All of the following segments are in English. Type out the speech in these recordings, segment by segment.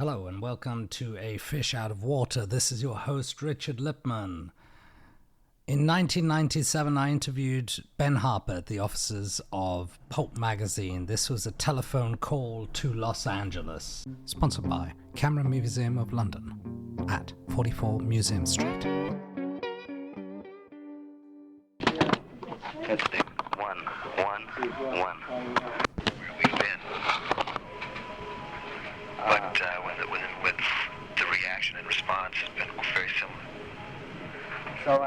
Hello and welcome to A Fish Out of Water. This is your host, Richard Lipman. In 1997, I interviewed Ben Harper at the offices of Pulp magazine. This was a telephone call to Los Angeles, sponsored by Camera Museum of London at 44 Museum Street. Testing. One. Where we've been. But with the reaction and response has been very similar. So,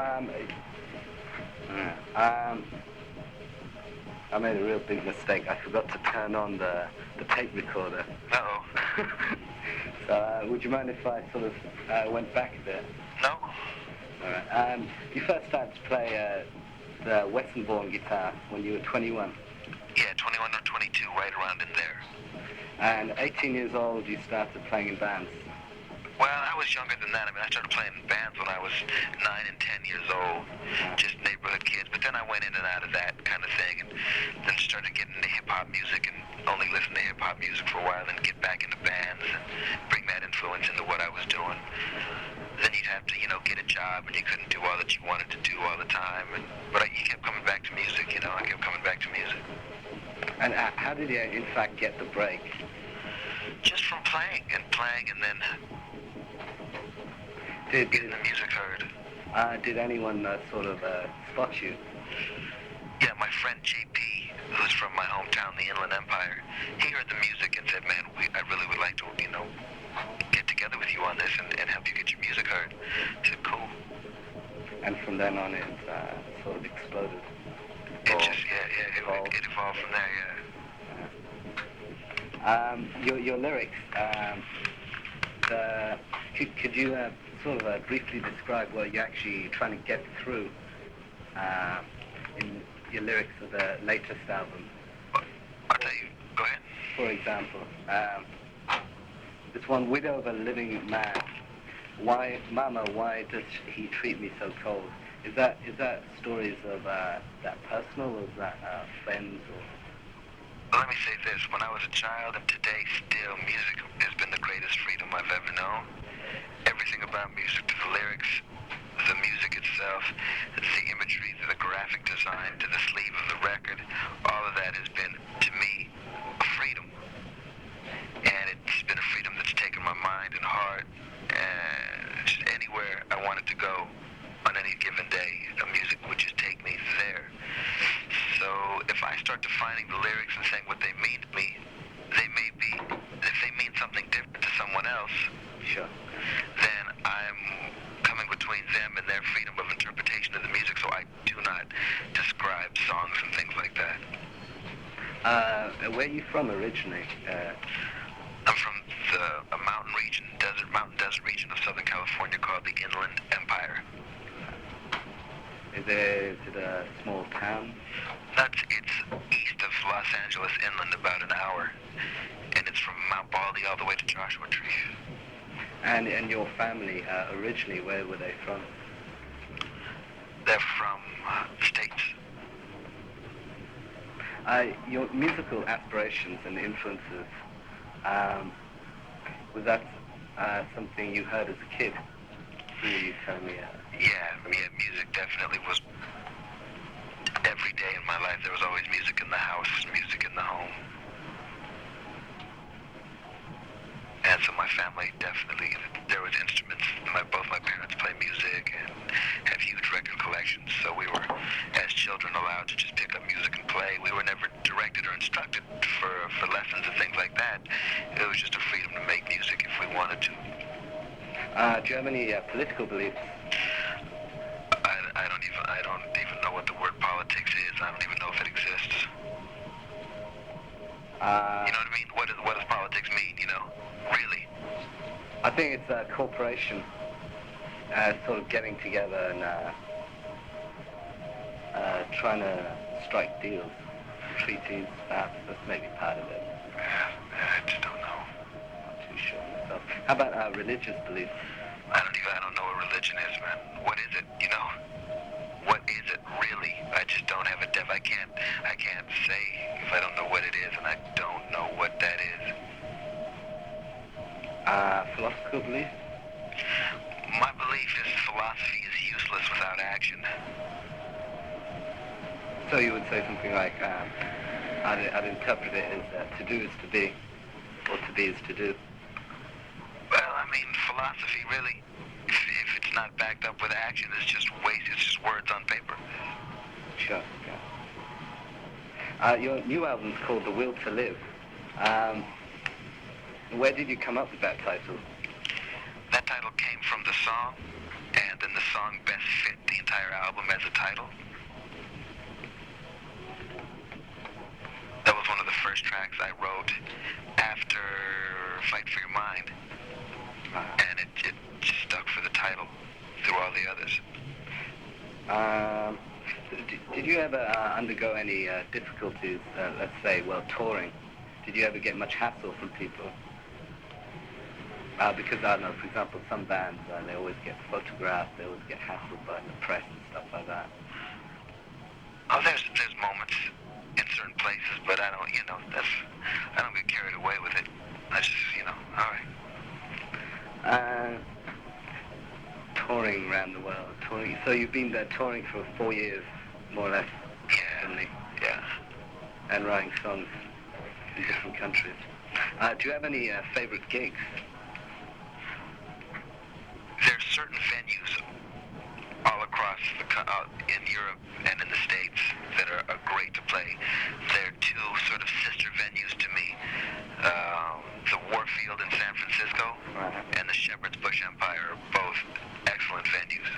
I made a real big mistake. I forgot to turn on the tape recorder. Uh-oh. So, would you mind if I sort of went back a bit? No? All right. You first started to play the Weissenborn guitar when you were 21. Yeah, 21 or 22, right around in there. And 18 years old, you started playing in bands. Well, I was younger than that. I mean, I started playing in bands when I was 9 and 10 years old, just neighborhood kids. But then I went in and out of that kind of thing, and then started getting into hip-hop music and only listen to hip-hop music for a while, then get back into bands and bring that influence into what I was doing. Then you'd have to, get a job, and you couldn't do all that you wanted to do all the time. But you kept coming back to music, I kept coming back to music. And how did you, in fact, get the break? Just from playing, and then getting the music heard. Did anyone sort of spot you? Yeah, my friend JP, who's from my hometown, the Inland Empire, he heard the music and said, man, I really would like to, get together with you on this and help you get your music heard. I said, cool. And from then on, it sort of exploded. It evolved from there, yeah. Your lyrics, could you sort of briefly describe what you're actually trying to get through in your lyrics of the latest album? I'll tell you, go ahead. For example, this one, widow of a living man. Why, Mama, why does he treat me so cold? Is that stories of that personal, or is that friends? Or? Well, let me say this. When I was a child and today still, music has been the greatest freedom I've ever known. Everything about music, to the lyrics, the music itself, the imagery, to the graphic design, to the sleeve of the record, all of that has been, to me, a freedom. And it's been a freedom that's taken my mind and heart, and just anywhere I wanted to go on any given day, the music would just take me there. So if I start defining the lyrics and saying what they mean to me, if they mean something different to someone else, sure, then I'm coming between them and their freedom of interpretation of the music, so I do not describe songs and things like that. Where are you from originally? I'm from a mountain desert region of Southern California called the Inland Empire. Is it a small town? It's east of Los Angeles inland, about an hour, and it's from Mount Baldy all the way to Joshua Tree. And your family, originally, where were they from? They're from the States. Your musical aspirations and influences, was that something you heard as a kid? You tell me. Yeah, music definitely was every day in my life. There was always music in the house, music in the home. And so my family definitely, there was instruments. Both my parents play music and have huge record collections. So we were, as children, allowed to just pick up music and play. We were never directed or instructed for lessons and things like that. It was just a freedom to make music if we wanted to. Do you have any political beliefs? I don't even know what the word politics is. I don't even know if it exists. You know what I mean? What does politics mean, Really? I think it's a corporation sort of getting together and trying to strike deals, treaties, perhaps. That's maybe part of it. I just don't know. Not too sure myself. How about religious beliefs? I don't know what religion is, man. What is it, What is it, really? I just don't have a depth. I can't say if I don't know what it is, and I don't know what that is. Philosophical belief? My belief is philosophy is useless without action. So you would say something like, I'd interpret it as to do is to be, or to be is to do. Well, I mean, philosophy really, if it's not backed up with action, it's just waste. It's just words on paper. Sure, yeah. Your new album's called The Will to Live. Where did you come up with that title? That title came from the song, and then the song best fit the entire album as a title. That was one of the first tracks I wrote after Fight for Your Mind, and it just stuck for the title through all the others. Did you ever undergo any difficulties, let's say, while touring? Did you ever get much hassle from people? Because, I don't know, for example, some bands, they always get photographed, they always get hassled by the press and stuff like that. Oh, there's moments in certain places, but I don't, I don't get carried away with it. I just, all right. Touring around the world, so you've been touring for 4 years, more or less. Yeah. Yeah. And writing songs in different countries. Do you have any favorite gigs? There's certain venues all across in Europe and in the States that are great to play. They're two sort of sister venues to me. The Warfield in San Francisco and the Shepherd's Bush Empire are both excellent venues.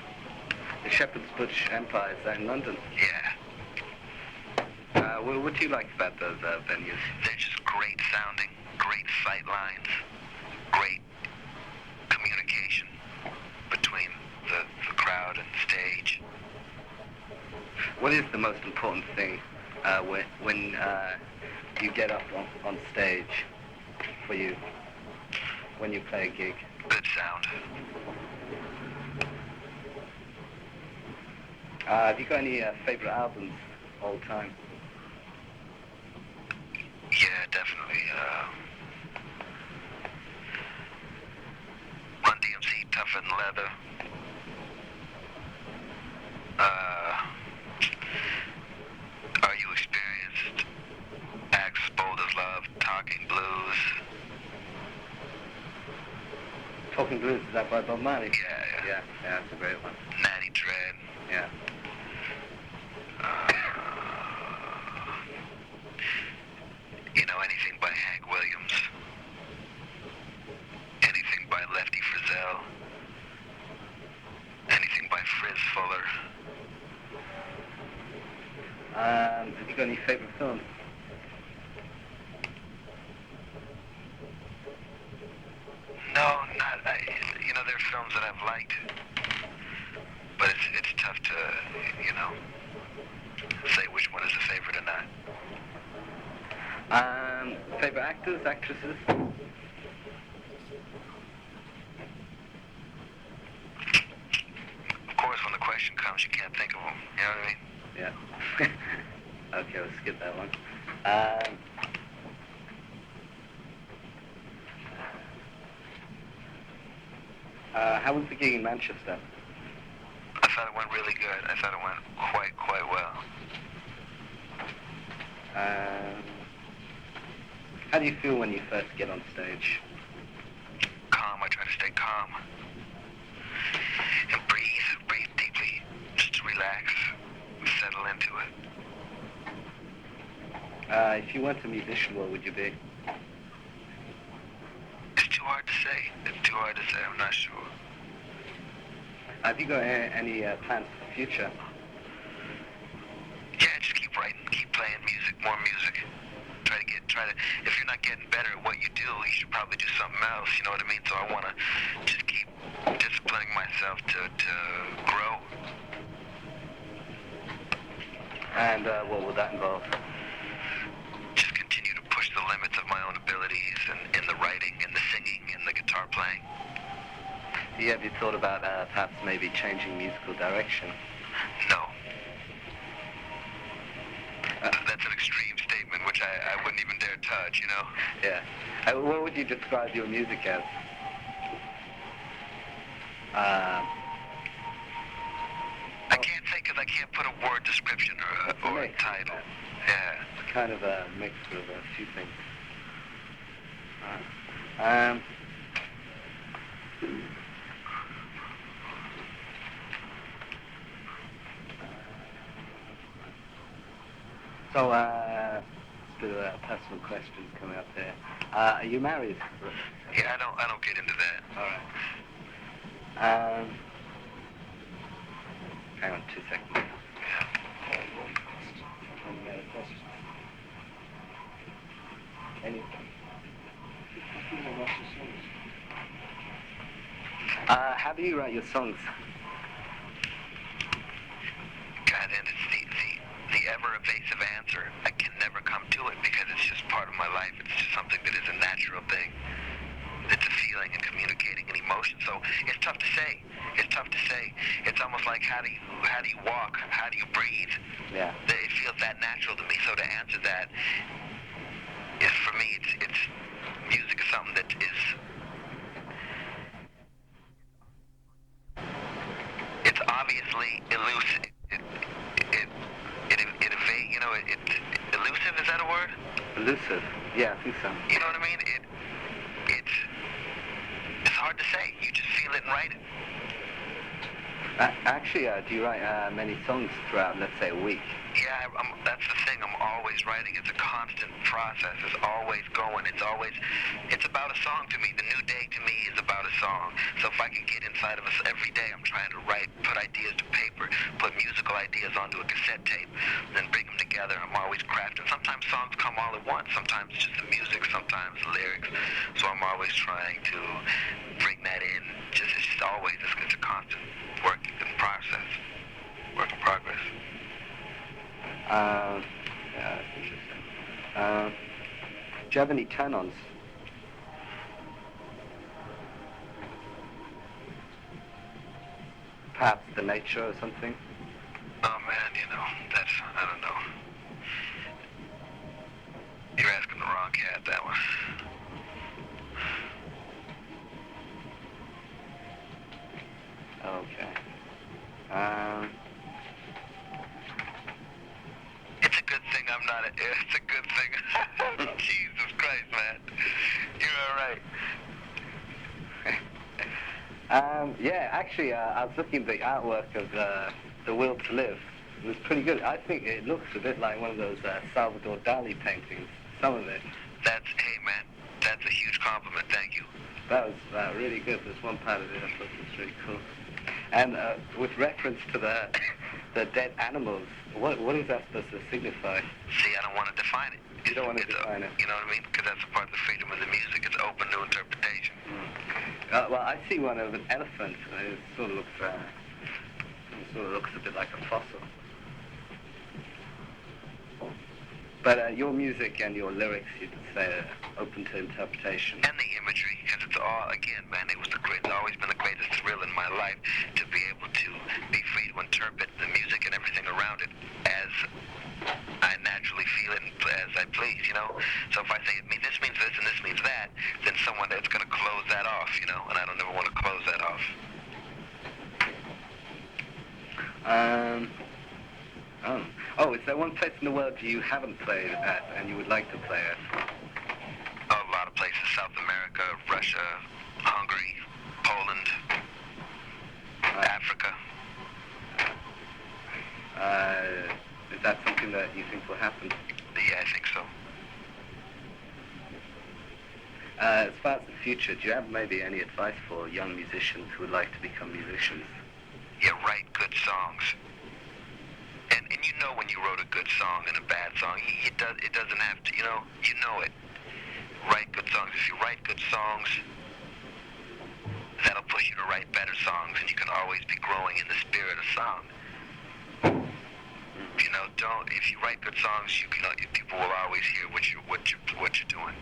The Shepherd's Bush Empire, is that in London? Yeah. What do you like about those venues? They're just great sounding, great sight lines, great communication between the crowd and the stage. What is the most important thing when you get up on stage for you, when you play a gig? Good sound. Have you got any favorite albums all time? Yeah, definitely. Run DMC, Tough and Leather. Are You Experienced? Axe, Bold as Love, Talking Blues. Talking Blues, is that by Bob Marley? Yeah, that's a great one. Natty Dread. Yeah. Anything by Hank Williams. Anything by Lefty Frizzell. Anything by Frizz Fuller. Have you got any favorite films? No, not. There are films that I've liked, but it's tough to, say which one is a favorite or not. Favorite actors, actresses? Of course, when the question comes, you can't think of them. You know what I mean? Yeah. Okay, let's skip that one. How was the gig in Manchester? I thought it went really good. I thought it went quite well. How do you feel when you first get on stage? Calm. I try to stay calm. And breathe deeply. Just to relax. Settle into it. If you weren't a musician, what would you be? It's too hard to say. I'm not sure. Have you got any plans for the future? Yeah, just keep writing, keep playing music, more music. Try to, if you're not getting better at what you do, you should probably do something else, you know what I mean? So I want to just keep disciplining myself to grow. And what will that involve? Just continue to push the limits of my own abilities in the writing, in the singing, in the guitar playing. Have you thought about perhaps maybe changing musical direction? No. That's an extreme statement, which I wouldn't even dare touch, Yeah. What would you describe your music as? I can't say because I can't put a word description or a title. Yeah. It's kind of a mix of a few things. So, let's do a personal question coming up here. Are you married? Yeah, I don't get into that. All right. Hang on 2 seconds. Any other questions? How do you write your songs? God, and it's the ever-evasive answer. I can never come to it because it's just part of my life. It's just something that is a natural thing. It's a feeling and communicating an emotion. So it's tough to say. It's almost like how do you walk? How do you breathe? Yeah. It feels that natural to me. So to answer that is, for me, it's music is something that is. It's obviously elusive. Elusive, is that a word? Elusive. Yeah, I think so. You know what I mean? It's hard to say. You just feel it and write it. Actually, do you write many songs throughout, let's say, a week? Yeah, that's the thing. I'm always writing. It's a constant process. It's always going. It's about a song to me. The new day to me is about a song. So if I can get inside of us every day, I'm trying to write, put ideas to paper, put musical ideas onto a cassette tape, then bring them together. I'm always crafting. Sometimes songs come all at once. Sometimes it's just the music, sometimes the lyrics. So I'm always trying to bring that in. It's always, it's a constant work in progress. Yeah, that's interesting. Do you have any turn-ons? Perhaps the nature or something? Oh man, I don't know. You're asking the wrong cat, that one. Okay. It's a good thing I'm not it's a good thing. Jesus Christ, man. You're all right. Yeah, actually, I was looking at the artwork of The Will to Live. It was pretty good. I think it looks a bit like one of those Salvador Dali paintings, some of it. Hey man, that's a huge compliment, thank you. That was really good. There's one part of it I thought was really cool. And with reference to the dead animals, what is that supposed to signify? See, I don't want to define it. You don't want to define it? You know what I mean? Because that's a part of the freedom of the music. It's open to interpretation. Well, I see one of an elephant. It sort of looks a bit like a fossil. But your music and your lyrics, you'd say, are open to interpretation. And the imagery, because it's all, again, man, it's always been the greatest thrill in my life to be able to be free to interpret the music and everything around it as I naturally feel it and as I please, you know? So if I say, this means this and this means that, then someone that's going to close that off, you know? And I don't ever want to close that off. Is there one place in the world you haven't played at and you would like to play at? A lot of places, South America, Russia, Hungary, Poland, Africa. Is that something that you think will happen? Yeah, I think so. As far as the future, do you have maybe any advice for young musicians who would like to become musicians? Yeah, write good songs. And you know when you wrote a good song and a bad song, it doesn't have to, you know it. Write good songs. If you write good songs, that'll push you to write better songs, and you can always be growing in the spirit of song. You know, if you write good songs, people will always hear what you're doing.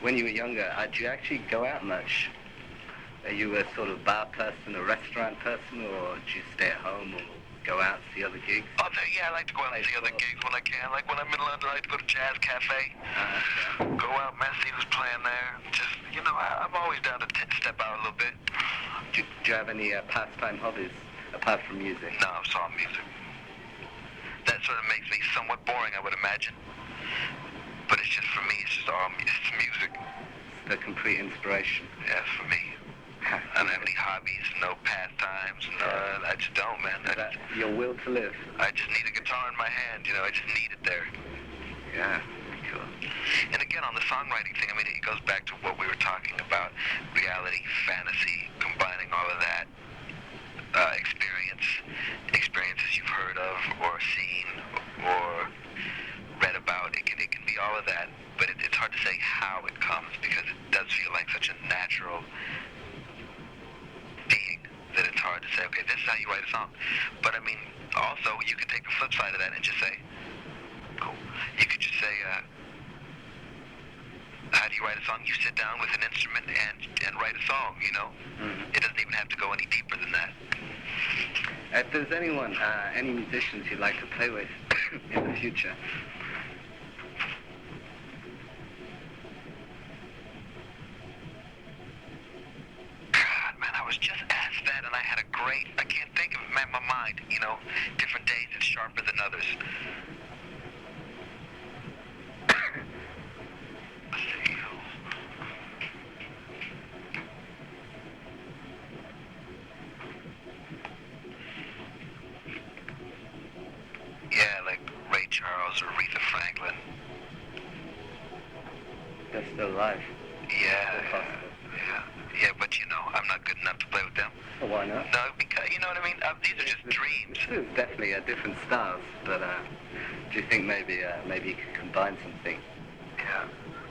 When you were younger, did you actually go out much? Are you a sort of bar person, a restaurant person, or do you stay at home or go out and see other gigs? Oh, yeah, I like to go out and see other gigs when I can. Like when I'm in London, I like to go to Jazz Cafe. Go out, man, see who's playing there. Just I'm always down to step out a little bit. Do you have any pastime hobbies apart from music? No, it's all music. That sort of makes me somewhat boring, I would imagine. But it's just, for me, it's music. It's the complete inspiration. Yeah, for me. I don't have any hobbies, no pastimes, I just don't, man. Your will to live. I just need a guitar in my hand, I just need it there. Yeah, cool. And again, on the songwriting thing, I mean, it goes back to what we were talking about, reality, fantasy, combining all of that, experiences you've heard of or seen or read about. It can be all of that, but it's hard to say how it comes, because it does feel like such a natural being that it's hard to say, okay, this is how you write a song. But I mean, also, you could take the flip side of that and just say, cool. You could just say, how do you write a song? You sit down with an instrument and write a song, It doesn't even have to go any deeper than that. If there's anyone, any musicians you'd like to play with in the future? God, man, I was just asked that, and I had I can't think of it, man, my mind, different days it's sharper than others. Let's see. Yeah, like Ray Charles or Aretha Franklin. They're still alive. Yeah, but I'm not good enough to play with them. Well, why not? No, because, you know what I mean? These are just dreams. This is definitely different styles, but do you think maybe you could combine something? Yeah.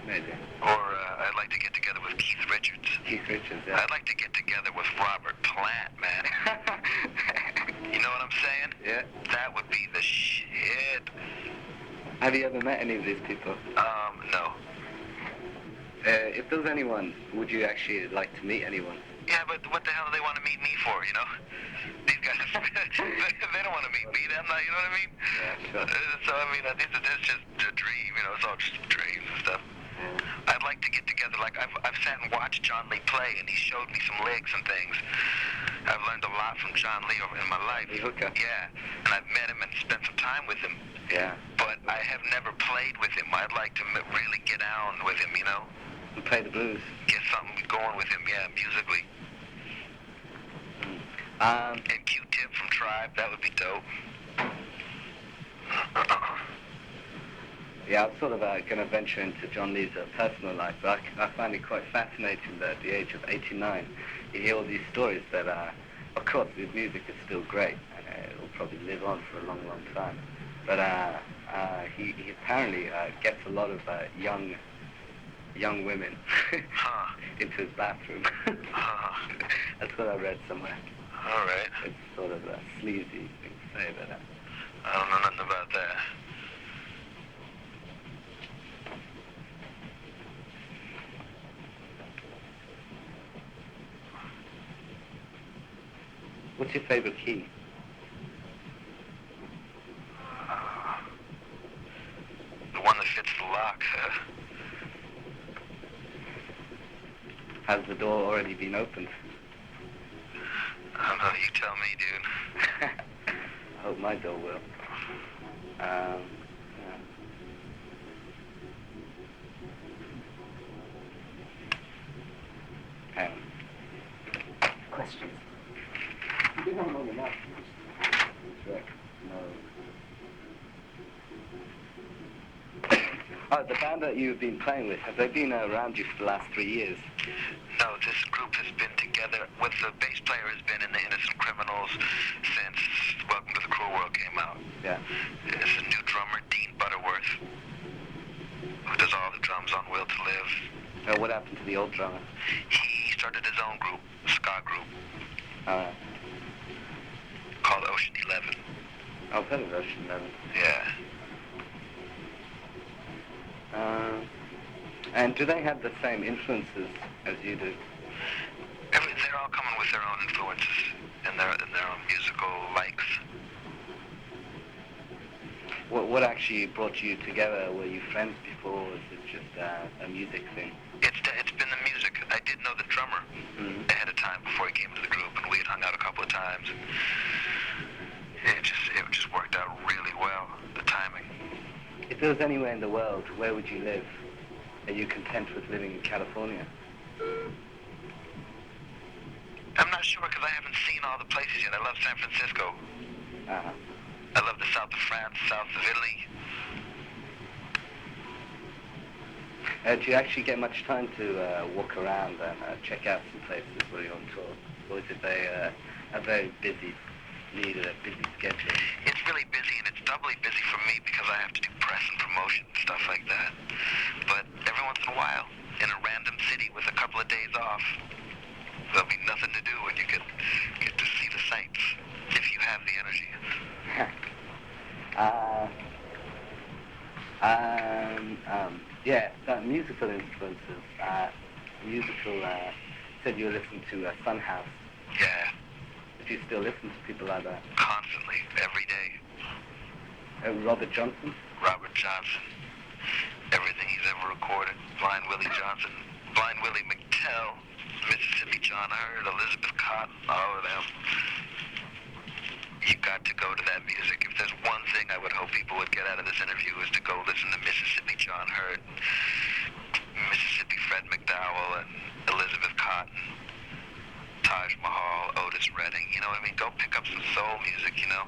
Maybe. Or I'd like to get together with Keith Richards. Keith Richards, yeah. I'd like to get together with Robert Plant, man. You know what I'm saying? Yeah. That would be the shit. Have you ever met any of these people? No. If there was anyone, would you actually like to meet anyone? Yeah, but what the hell do they want to meet me for, These guys, they don't want to meet me. I'm not, you know what I mean? Yeah, sure. So, I mean, this is just a dream, it's all just dreams and stuff. Yeah. I'd like to get together, like, I've sat and watched John Lee play, and he showed me some licks and things. I've learned a lot from John Lee in my life. Okay. Yeah, and I've met him and spent some time with him. Yeah. But I have never played with him. I'd like to really get down with him, And play the blues. Get something going with him, yeah, musically. And Q-Tip from Tribe, that would be dope. Yeah, I'm sort of going to venture into John Lee's personal life, but I find it quite fascinating that at the age of 89, you hear all these stories that, of course, his music is still great, and it will probably live on for a long, long time. But he apparently gets a lot of young women into his bathroom. That's what I read somewhere. All right. It's sort of a sleazy thing to say, but I don't know nothing about that. what's your favorite key? The one that fits the lock. Has the door already been opened? I don't know, you tell me, dude. I hope my door will. Yeah. Hang on. Questions? You didn't have long enough. Right. No. Oh, the band that you've been playing with, have they been around you for the last 3 years? No, this group has been together with the bass player has been in the Innocent Criminals since Welcome to the Cruel World came out. Yeah. There's a new drummer, Dean Butterworth, who does all the drums on Will to Live. What happened to the old drummer? He started his own group, ska group, Called called Ocean 11. I've heard of Ocean 11. Yeah. And do they have the same influences as you do? They're all coming with their own influences and their own musical likes. What actually brought you together? Were you friends before, or was it just a music thing? It's been the music. there was anywhere in the world, where would you live? Are you content with living in California? I'm not sure because I haven't seen all the places yet. I love San Francisco. Uh-huh. I love the south of France, south of Italy. Do you actually get much time to walk around and check out some places where you're on tour? Or is it a very busy schedule? It's really busy, and it's doubly busy for me because I have to do press and promotion and stuff like that. But every once in a while, in a random city with a couple of days off, there'll be nothing to do, and you get to see the sights if you have the energy. Musical influences. Said you were listening to Funhouse. Yeah, Do you still listen to people like that? constantly, every day. Robert Johnson? Robert Johnson, everything he's ever recorded. Blind Willie Johnson, Blind Willie McTell, Mississippi John Hurt, Elizabeth Cotton, all of them. You got to go to that music. If there's one thing I would hope people would get out of this interview is to go listen to Mississippi John Hurt, Mississippi Fred McDowell, and Elizabeth Cotton, Taj Mahal, Otis Redding. You know what I mean? Go pick up some soul music, you know?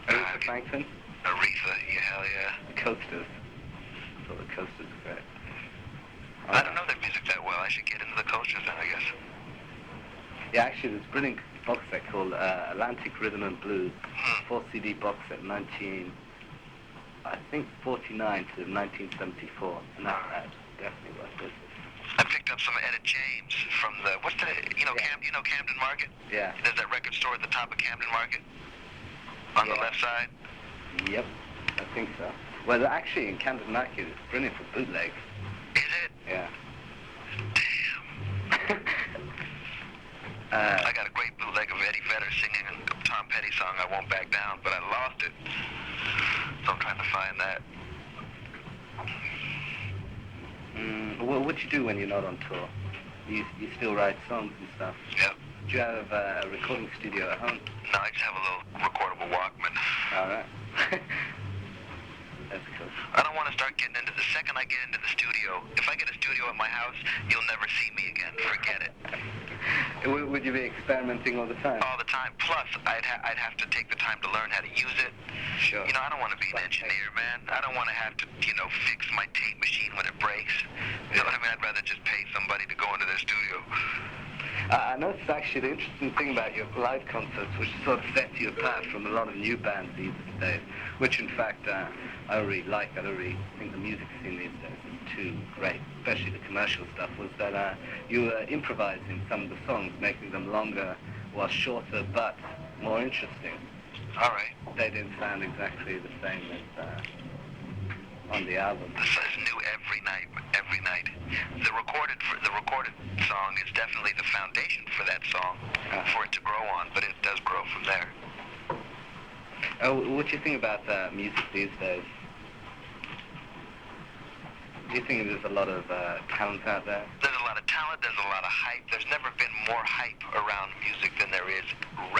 Aretha Franklin? Aretha, yeah, hell yeah. The Coasters. I thought the Coasters were great. I don't know their music that well. I should get into the Coasters then, I guess. Yeah, actually, there's a brilliant box set called Atlantic Rhythm and Blues, 4 CD box set, 49 to 1974, and that's definitely worth it. I picked up some Etta James from the, Camden Market? Yeah. There's that record store at the top of Camden Market on the left side. Yep, I think so. Well, actually, in Camden Market, it's brilliant for bootlegs. Is it? Yeah. Damn. I got a great bootleg of Eddie Vedder singing a Tom Petty song, I Won't Back Down, but I lost it. So I'm trying to find that. What do you do when you're not on tour? You still write songs and stuff? Yep. Do you have a recording studio at home? No, I just have a little recordable Walkman. All right. That's cool. I don't want to start getting into the second I get into the studio. If I get a studio at my house, you'll never see me again. Forget it. Would you be experimenting all the time? All the time. Plus, I'd have to take the time to learn how to use it. Sure. You know, I don't want to be an engineer, man. I don't want to have to, fix my tape machine when it breaks. You know what I mean? I'd rather just pay somebody to go into their studio. I noticed actually the interesting thing about your live concerts, which sort of sets you apart from a lot of new bands these days, which in fact I really like. I don't really think the music scene these days is too great, especially the commercial stuff, was that you were improvising some of the songs, making them longer or shorter but more interesting. All right. They didn't sound exactly the same as on the album. This is new every night. The recorded song is definitely the foundation for that song, for it to grow on, but it does grow from there. What do you think about music these days? Do you think there's a lot of talent out there? There's a lot of talent, there's a lot of hype. There's never been more hype around music than there is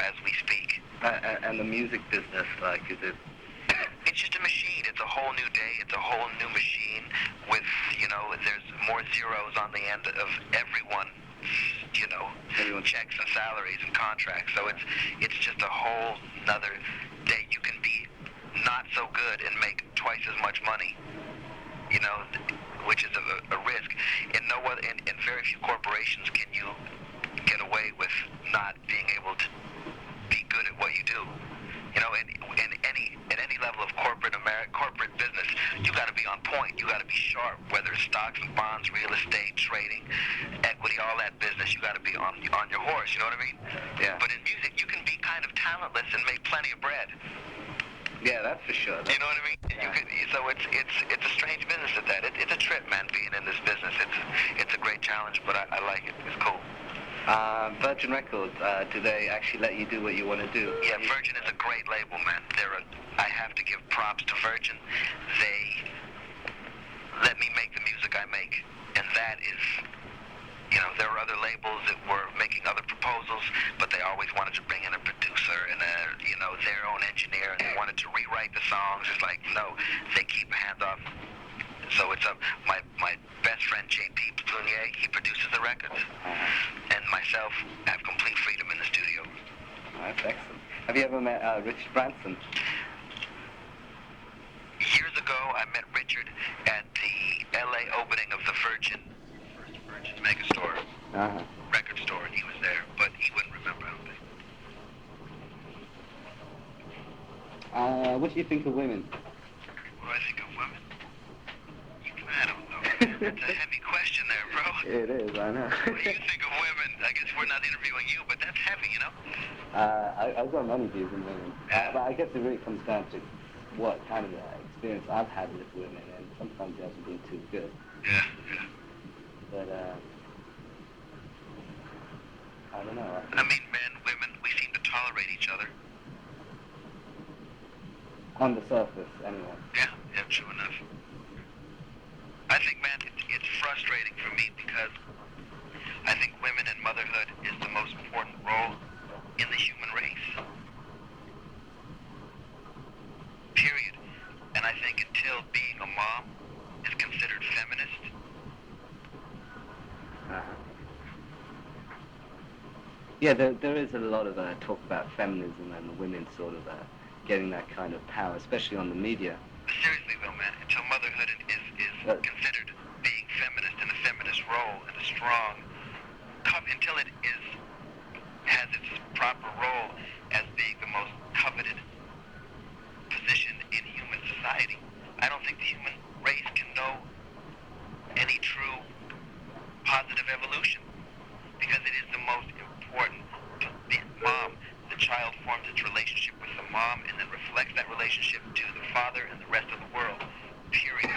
as we speak. And the music business, is it? It's just a machine. It's a whole new day. It's a whole new machine with, there's more zeros on the end of everyone, checks and salaries and contracts. So it's just a whole nother day. You can be not so good and make twice as much money, which is a risk. In very few corporations can you get away with not being able to be good at what you do. At any level of corporate business, you got to be on point. You got to be sharp. Whether it's stocks and bonds, real estate, trading, equity, all that business, you got to be on your horse. You know what I mean? Yeah. But in music, you can be kind of talentless and make plenty of bread. Yeah, that's for sure. You know what I mean? Yeah. So it's a strange business at that. It's a trip, man. Being in this business, it's a great challenge, but I like it. It's cool. Virgin Records, do they actually let you do what you want to do? Yeah, Virgin is a great label, man. I have to give props to Virgin. They let me make the music I make, and that is, there were other labels that were making other proposals, but they always wanted to bring in a producer and their own engineer, and they wanted to rewrite the songs. It's like, no, they keep a hand off. So it's my best friend JP Plunier, he produces the records, and myself have complete freedom in the studio. That's excellent. Have you ever met Richard Branson? Years ago, I met Richard at the LA opening of the Virgin Megastore, record store, and he was there, but he wouldn't remember, I don't think. What do you think of women? What do I think of women? I don't know. That's a heavy question there, bro. It is, I know. What do you think of women? I guess we're not interviewing you, but that's heavy, you know? I've got many views on women, but I guess it really comes down to what kind of experience I've had with women, and sometimes it hasn't been too good. Yeah. But, I don't know. I mean, men, women, we seem to tolerate each other. On the surface, anyway. Yeah, true enough. I think, man, it's frustrating for me because I think women and motherhood is the most important role in the human race. Period. And I think until being a mom is considered feminist, Yeah, there is a lot of talk about feminism and the women sort of getting that kind of power, especially on the media. seriously though, man, until motherhood is considered being feminist in a feminist role and a strong, until it has its proper role as being the most coveted position in human society, I don't think the human race can know any true positive evolution, because it is the most important. The mom, the child forms its relationship with the mom and then reflects that relationship to the father and the rest of the world, period.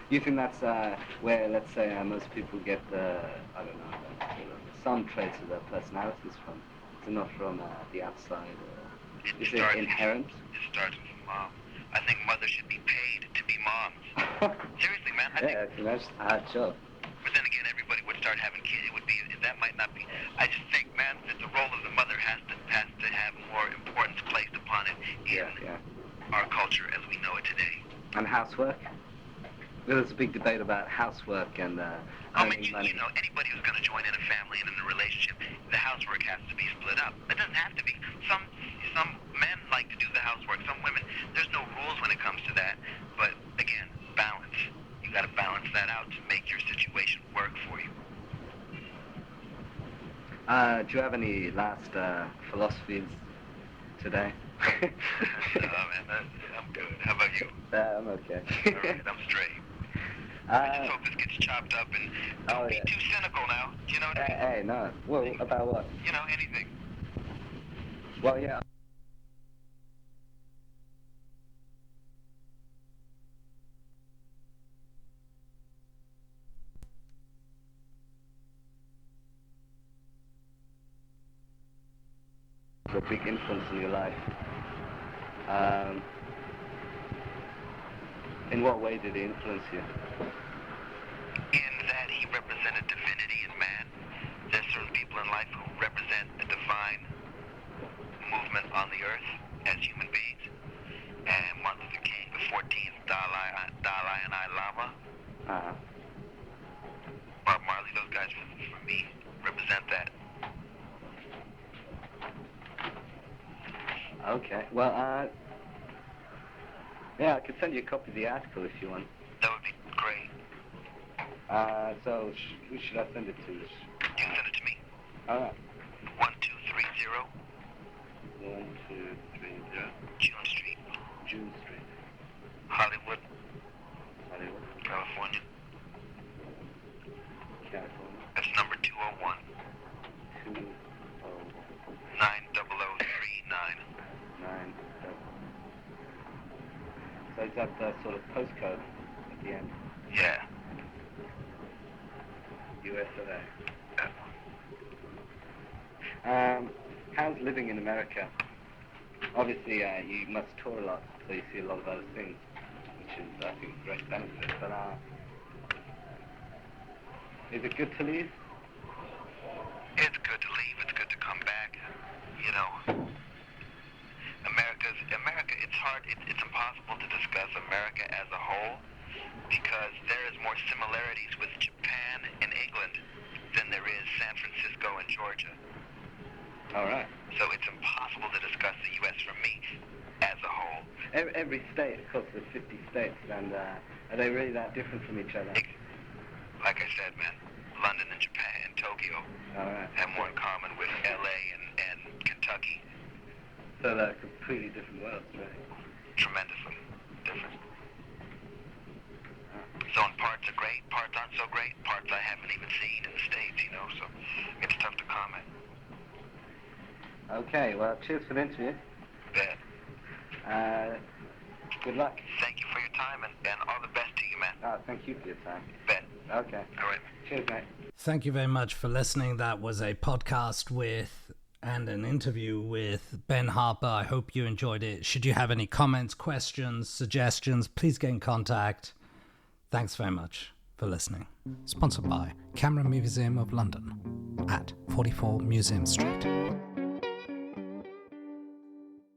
You think that's where, let's say, most people get I don't know, some traits of their personalities from? It's not from the outside, or is it inherent? It starts with the mom. I think mothers should be paid to be moms. Seriously, man. I think that's a hard job. But then again, everybody would start having kids. It would be, that might not be. I just think, man, that the role of the mother has to have more importance placed upon it in our culture as we know it today. And housework? There's a big debate about housework and I mean, you know, anybody who's going to join in a family and in a relationship, the housework has to be split up. It doesn't have to be. Some men like to do the housework. Some women, there's no rules when it comes to that. But again, balance. You got to balance that out to make your situation work for you. Do you have any last philosophies today? No, man, I'm good. How about you? I'm okay. All right, I'm straight. I just hope this gets chopped up and don't be too cynical now. You know what I mean? Hey, no. Well, about what? You know, anything. Well, yeah. A big influence in your life. In what way did he influence you? In that he represented divinity in man. There's certain people in life who represent a divine movement on the earth as human beings. And Martin Luther King, the 14th Dalai and Lama, Bob Marley, those guys for me represent that. Okay. Well, yeah, I could send you a copy of the article if you want. That would be great. So who should I send it to? You can send it to me. All right. 1230. 1230. June Street. June Street. Hollywood, Hollywood. California. California. That's number 201. 201. 90039. 9. So is that the sort of postcode at the end? Yeah. US of A. How's living in America? Obviously, you must tour a lot, so you see a lot of other things, which is, I think, a great benefit. But is it good to leave? It's good to leave. It's good to come back. You know, America, it's hard. It's impossible to discuss America as a whole because there is more similarities with Japan and England than there is San Francisco and Georgia. All right. So it's impossible to discuss the U.S. for me as a whole. Every state, of course, there's 50 states, and are they really that different from each other? Like I said, man, London and Japan and Tokyo have more in common with L.A. and Kentucky. So they're completely different worlds, right? Tremendously different. So in parts are great, parts aren't so great, parts I haven't even seen in the States, you know, so it's tough to comment. Okay, well, cheers for the interview. Bet. Good luck. Thank you for your time, and all the best to you, man. Thank you for your time. Bet. Okay. All right. Cheers, mate. Thank you very much for listening. That was a podcast and an interview with Ben Harper. I hope you enjoyed it. Should you have any comments, questions, suggestions, please get in contact. Thanks very much for listening. Sponsored by Camera Museum of London at 44 Museum Street.